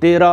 13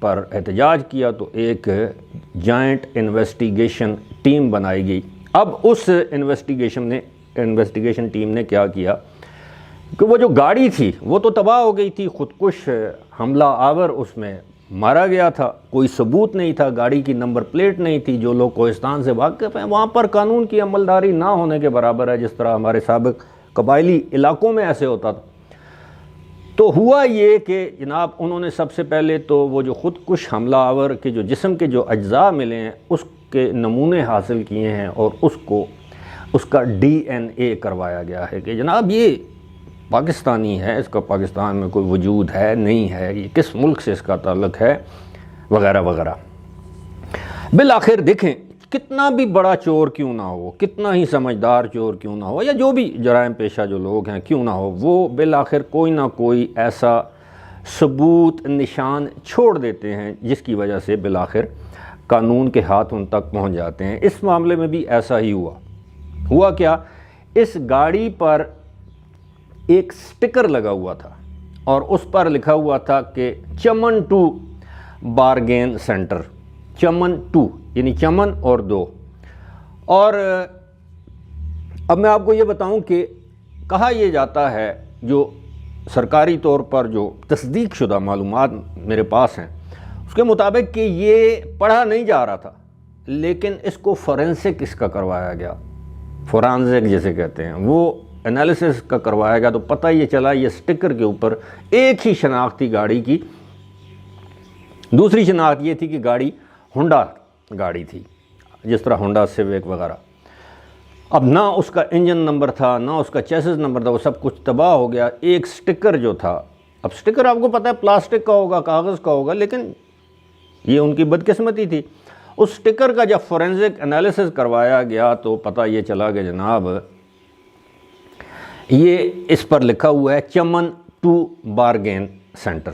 پر احتجاج کیا تو ایک جائنٹ انویسٹیگیشن ٹیم بنائی گئی۔ اب اس انویسٹیگیشن ٹیم نے کیا کیا کہ وہ جو گاڑی تھی وہ تو تباہ ہو گئی تھی، خودکش حملہ آور اس میں مارا گیا تھا، کوئی ثبوت نہیں تھا، گاڑی کی نمبر پلیٹ نہیں تھی، جو لوگ کوہستان سے واقف ہیں وہاں پر قانون کی عملداری نہ ہونے کے برابر ہے، جس طرح ہمارے سابق قبائلی علاقوں میں ایسے ہوتا تھا۔ تو ہوا یہ کہ جناب انہوں نے سب سے پہلے تو وہ جو خودکش حملہ آور کے جو جسم کے جو اجزاء ملے ہیں اس کے نمونے حاصل کیے ہیں، اور اس کا ڈی این اے کروایا گیا ہے کہ جناب یہ پاکستانی ہے، اس کا پاکستان میں کوئی وجود ہے نہیں ہے، یہ کس ملک سے اس کا تعلق ہے، وغیرہ وغیرہ۔ بالآخر دیکھیں کتنا بھی بڑا چور کیوں نہ ہو، کتنا ہی سمجھدار چور کیوں نہ ہو، یا جو بھی جرائم پیشہ جو لوگ ہیں کیوں نہ ہو، وہ بالآخر کوئی نہ کوئی ایسا ثبوت نشان چھوڑ دیتے ہیں جس کی وجہ سے بالآخر قانون کے ہاتھ ان تک پہنچ جاتے ہیں۔ اس معاملے میں بھی ایسا ہی ہوا کیا، اس گاڑی پر ایک سٹکر لگا ہوا تھا اور اس پر لکھا ہوا تھا کہ چمن 2 بارگین سینٹر، چمن 2 یعنی چمن اور 2۔ اور اب میں آپ کو یہ بتاؤں کہ کہا یہ جاتا ہے، جو سرکاری طور پر جو تصدیق شدہ معلومات میرے پاس ہیں اس کے مطابق کہ یہ پڑھا نہیں جا رہا تھا، لیکن اس کو فورینسک اس کا کروایا گیا، فورانزک جسے کہتے ہیں، وہ انالیسس کا کروایا گیا، تو پتہ یہ چلا یہ سٹکر کے اوپر ایک ہی شناخت تھی گاڑی کی۔ دوسری شناخت یہ تھی کہ گاڑی ہونڈا گاڑی تھی، جس طرح ہونڈا سیوک وغیرہ۔ اب نہ اس کا انجن نمبر تھا، نہ اس کا چیسز نمبر تھا، وہ سب کچھ تباہ ہو گیا۔ ایک سٹکر جو تھا، اب سٹکر آپ کو پتہ ہے پلاسٹک کا ہوگا، کاغذ کا ہوگا، لیکن یہ ان کی بدقسمتی تھی۔ اس سٹکر کا جب فورینزک انالیسس کروایا گیا تو پتہ یہ چلا کہ جناب یہ اس پر لکھا ہوا ہے چمن 2 بارگین سینٹر۔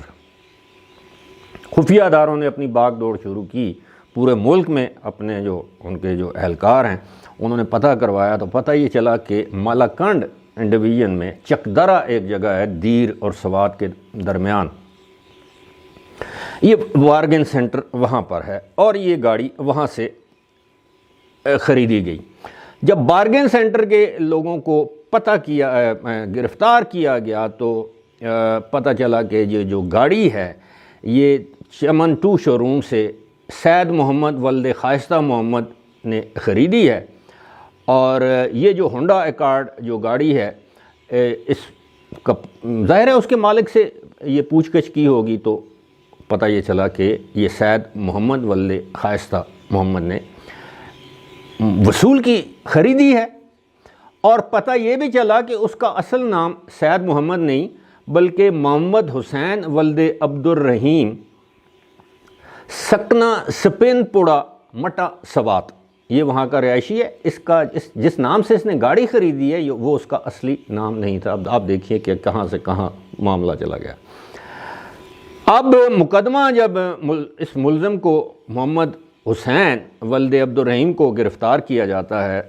خفیہ اداروں نے اپنی باغ دوڑ شروع کی، پورے ملک میں اپنے جو ان کے جو اہلکار ہیں انہوں نے پتہ کروایا، تو پتہ یہ چلا کہ مالاکنڈ ڈویژن میں چکدرہ ایک جگہ ہے دیر اور سوات کے درمیان، یہ بارگین سینٹر وہاں پر ہے، اور یہ گاڑی وہاں سے خریدی گئی۔ جب بارگین سینٹر کے لوگوں کو گرفتار کیا گیا تو پتہ چلا کہ یہ جو گاڑی ہے یہ چمن 2 شو روم سے سید محمد ولد خائستہ محمد نے خریدی ہے، اور یہ جو ہونڈا ایکارڈ جو گاڑی ہے اس کا ظاہر ہے اس کے مالک سے یہ پوچھ گچھ کی ہوگی، تو پتہ یہ چلا کہ یہ سید محمد ولد خائستہ محمد نے وصول کی خریدی ہے۔ اور پتہ یہ بھی چلا کہ اس کا اصل نام سید محمد نہیں بلکہ محمد حسین ولد عبد الرحیم سکنہ سپین پوڑا مٹا سوات، یہ وہاں کا رہائشی ہے۔ اس کا جس نام سے اس نے گاڑی خریدی ہے وہ اس کا اصلی نام نہیں تھا۔ اب آپ دیکھیے کہ کہاں سے کہاں معاملہ چلا گیا۔ اب مقدمہ جب اس ملزم کو محمد حسین ولد عبد الرحیم کو گرفتار کیا جاتا ہے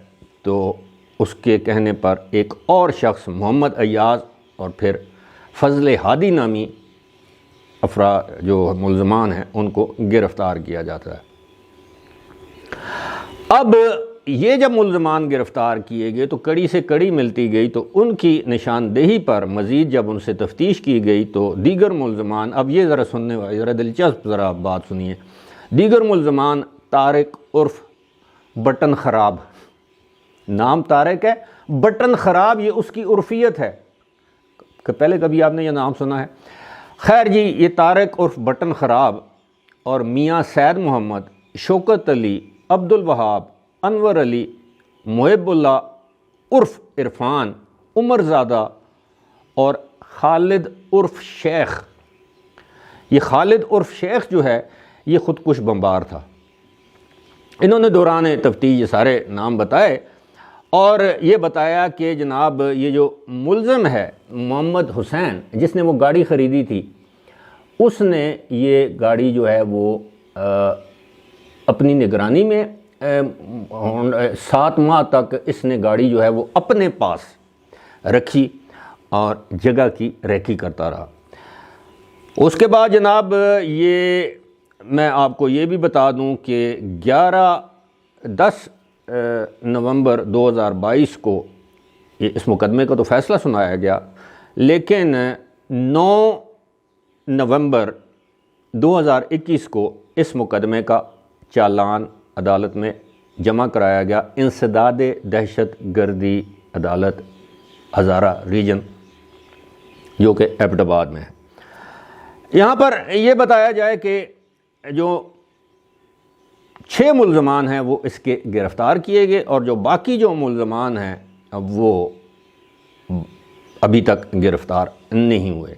تو اس کے کہنے پر ایک اور شخص محمد ایاز اور پھر فضل ہادی نامی افراد جو ملزمان ہیں ان کو گرفتار کیا جاتا ہے۔ اب یہ جب ملزمان گرفتار کیے گئے تو کڑی سے کڑی ملتی گئی، تو ان کی نشاندہی پر مزید جب ان سے تفتیش کی گئی تو دیگر ملزمان، اب یہ ذرا دلچسپ ذرا بات سنیے، دیگر ملزمان طارق عرف بٹن خراب، نام طارق ہے، بٹن خراب یہ اس کی عرفیت ہے، کہ پہلے کبھی آپ نے یہ نام سنا ہے؟ خیر جی، یہ طارق عرف بٹن خراب اور میاں سید محمد، شوکت علی، عبد الوہاب، انور علی، محب اللہ عرف عرفان، عمر زادہ اور خالد عرف شیخ، یہ خالد عرف شیخ جو ہے یہ خودکش بمبار تھا۔ انہوں نے دوران تفتیش یہ سارے نام بتائے اور یہ بتایا کہ جناب یہ جو ملزم ہے محمد حسین جس نے وہ گاڑی خریدی تھی، اس نے یہ گاڑی جو ہے وہ اپنی نگرانی میں 7 ماہ تک اس نے گاڑی جو ہے وہ اپنے پاس رکھی اور جگہ کی ریکھی کرتا رہا۔ اس کے بعد جناب یہ میں آپ کو یہ بھی بتا دوں کہ 10 نومبر 2022 کو اس مقدمے کا تو فیصلہ سنایا گیا، لیکن 9 نومبر 2021 کو اس مقدمے کا چالان عدالت میں جمع کرایا گیا، انسداد دہشت گردی عدالت ہزارہ ریجن جو کہ ایبٹ آباد میں ہے۔ یہاں پر یہ بتایا جائے کہ جو 6 ملزمان ہیں وہ اس کے گرفتار کیے گئے، اور جو باقی جو ملزمان ہیں وہ ابھی تک گرفتار نہیں ہوئے،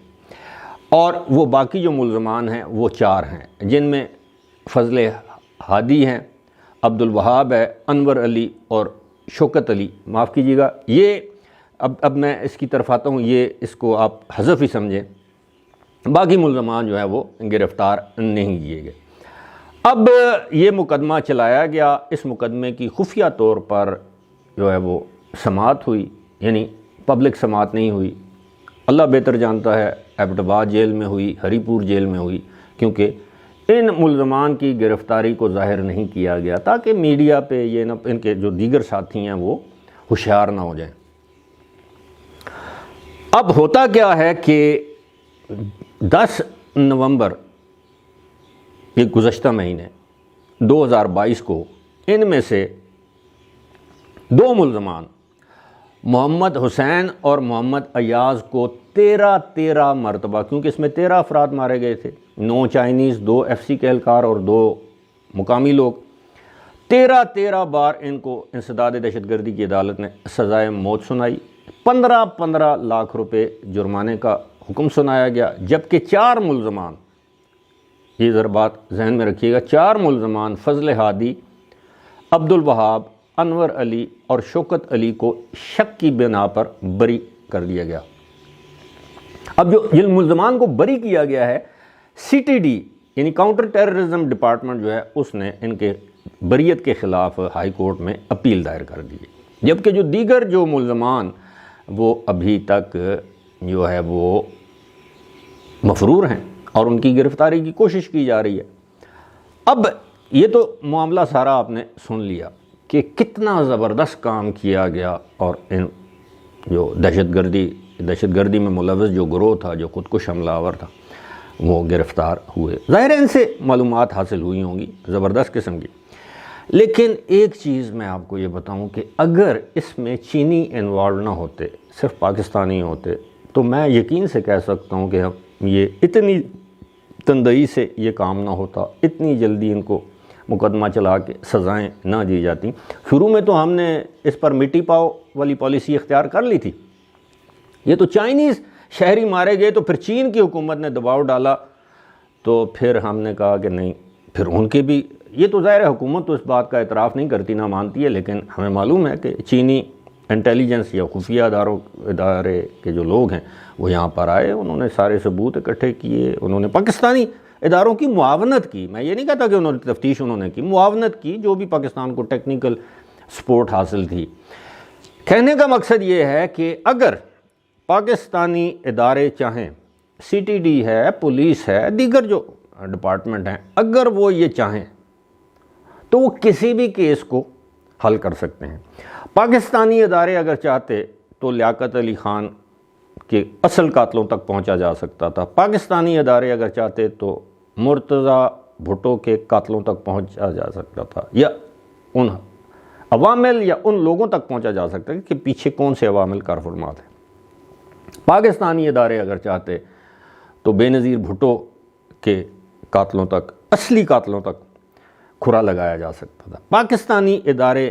اور وہ باقی جو ملزمان ہیں وہ 4 ہیں، جن میں فضل ہادی ہیں، عبدالوہاب ہے، انور علی اور شوکت علی۔ معاف کیجیے گا، یہ اب میں اس کی طرف آتا ہوں، یہ اس کو آپ حذف ہی سمجھیں، باقی ملزمان جو ہے وہ گرفتار نہیں کیے گئے۔ اب یہ مقدمہ چلایا گیا، اس مقدمے کی خفیہ طور پر جو ہے وہ سماعت ہوئی، یعنی پبلک سماعت نہیں ہوئی، اللہ بہتر جانتا ہے ایبٹ آباد جیل میں ہوئی، ہری پور جیل میں ہوئی، کیونکہ ان ملزمان کی گرفتاری کو ظاہر نہیں کیا گیا تاکہ میڈیا پہ یہ نہ، ان کے جو دیگر ساتھی ہیں وہ ہوشیار نہ ہو جائیں۔ اب ہوتا کیا ہے کہ 10 نومبر یہ گزشتہ مہینے 2022 کو ان میں سے 2 ملزمان محمد حسین اور محمد ایاز کو 13 مرتبہ، کیونکہ اس میں 13 افراد مارے گئے تھے، 9 چائنیز، 2 FC کے اہلکار اور 2 مقامی لوگ، 13 بار ان کو انسداد دہشت گردی کی عدالت نے سزائے موت سنائی، 15 لاکھ روپے جرمانے کا حکم سنایا گیا، جبکہ 4 ملزمان، یہ ذرا بات ذہن میں رکھیے گا، 4 ملزمان فضل ہادی، عبدالوہاب، انور علی اور شوکت علی کو شک کی بنا پر بری کر دیا گیا۔ اب جو جن ملزمان کو بری کیا گیا ہے، CTD یعنی کاؤنٹر ٹیررزم ڈپارٹمنٹ جو ہے اس نے ان کے بریت کے خلاف ہائی کورٹ میں اپیل دائر کر دی، جبکہ جو دیگر جو ملزمان وہ ابھی تک جو ہے وہ مفرور ہیں اور ان کی گرفتاری کی کوشش کی جا رہی ہے۔ اب یہ تو معاملہ سارا آپ نے سن لیا کہ کتنا زبردست کام کیا گیا، اور ان جو دہشت گردی میں ملوث جو گروہ تھا، جو خودکش حملہ آور تھا، وہ گرفتار ہوئے۔ ظاہر ہے ان سے معلومات حاصل ہوئی ہوں گی زبردست قسم کی، لیکن ایک چیز میں آپ کو یہ بتاؤں کہ اگر اس میں چینی انوالو نہ ہوتے، صرف پاکستانی ہوتے، تو میں یقین سے کہہ سکتا ہوں کہ یہ اتنی تندئی سے یہ کام نہ ہوتا، اتنی جلدی ان کو مقدمہ چلا کے سزائیں نہ دی جاتی۔ شروع میں تو ہم نے اس پر مٹی پاؤ والی پالیسی اختیار کر لی تھی، یہ تو چائنیز شہری مارے گئے تو پھر چین کی حکومت نے دباؤ ڈالا، تو پھر ہم نے کہا کہ نہیں، پھر ان کے بھی، یہ تو ظاہر ہے حکومت تو اس بات کا اعتراف نہیں کرتی، نہ مانتی ہے، لیکن ہمیں معلوم ہے کہ چینی انٹیلیجنس یا خفیہ ادارے کے جو لوگ ہیں وہ یہاں پر آئے، انہوں نے سارے ثبوت اکٹھے کیے، انہوں نے پاکستانی اداروں کی معاونت کی، میں یہ نہیں کہتا کہ انہوں نے تفتیش انہوں نے کی، معاونت کی، جو بھی پاکستان کو ٹیکنیکل سپورٹ حاصل تھی۔ کہنے کا مقصد یہ ہے کہ اگر پاکستانی ادارے چاہیں، CTD ہے، پولیس ہے، دیگر جو ڈپارٹمنٹ ہیں، اگر وہ یہ چاہیں تو وہ کسی بھی کیس کو حل کر سکتے ہیں۔ پاکستانی ادارے اگر چاہتے تو لیاقت علی خان کے اصل قاتلوں تک پہنچا جا سکتا تھا، پاکستانی ادارے اگر چاہتے تو مرتضیٰ بھٹو کے قاتلوں تک پہنچا جا سکتا تھا، یا ان عوامل یا ان لوگوں تک پہنچا جا سکتا ہے کہ پیچھے کون سے عوامل کار فرمات ہیں۔ پاکستانی ادارے اگر چاہتے تو بے نظیر بھٹو کے قاتلوں تک، اصلی قاتلوں تک کھرا لگایا جا سکتا تھا۔ پاکستانی ادارے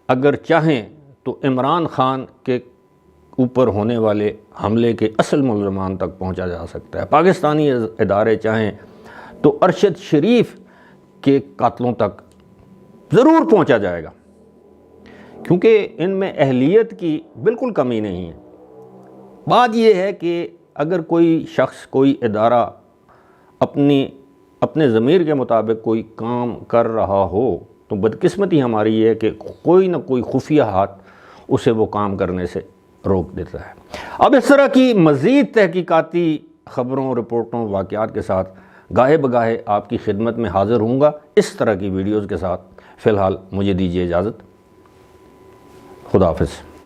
اگر چاہیں تو عمران خان کے اوپر ہونے والے حملے کے اصل ملزمان تک پہنچا جا سکتا ہے۔ پاکستانی ادارے چاہیں تو ارشد شریف کے قاتلوں تک ضرور پہنچا جائے گا، کیونکہ ان میں اہلیت کی بالکل کمی نہیں ہے۔ بات یہ ہے کہ اگر کوئی شخص، کوئی ادارہ اپنے ضمیر کے مطابق کوئی کام کر رہا ہو تو بدقسمتی ہماری یہ ہے کہ کوئی نہ کوئی خفیہ ہاتھ اسے وہ کام کرنے سے روک دیتا ہے۔ اب اس طرح کی مزید تحقیقاتی خبروں، رپورٹوں، واقعات کے ساتھ گاہے بگاہے آپ کی خدمت میں حاضر ہوں گا اس طرح کی ویڈیوز کے ساتھ۔ فی الحال مجھے دیجیے اجازت، خدا حافظ۔